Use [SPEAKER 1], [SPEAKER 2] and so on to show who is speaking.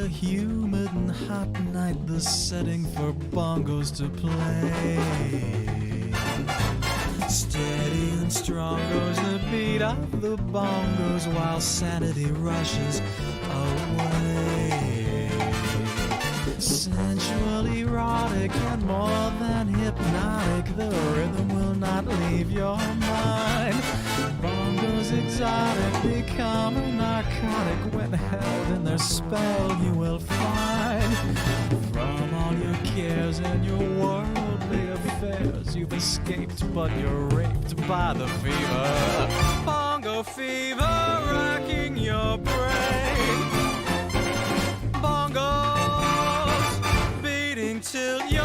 [SPEAKER 1] a humid and hot night, the setting for bongos to play. Steady and strong goes the beat of the bongos while sanity rushes away. Sensual, erotic, and more than hypnotic, the rhythm will not leave your mind. Bongos exotic become a narcotic when held in their spell you will find. From all your cares and your worldly affairs, you've escaped but you're raped by the fever. Bongo fever racking your brain. Bongos beating till you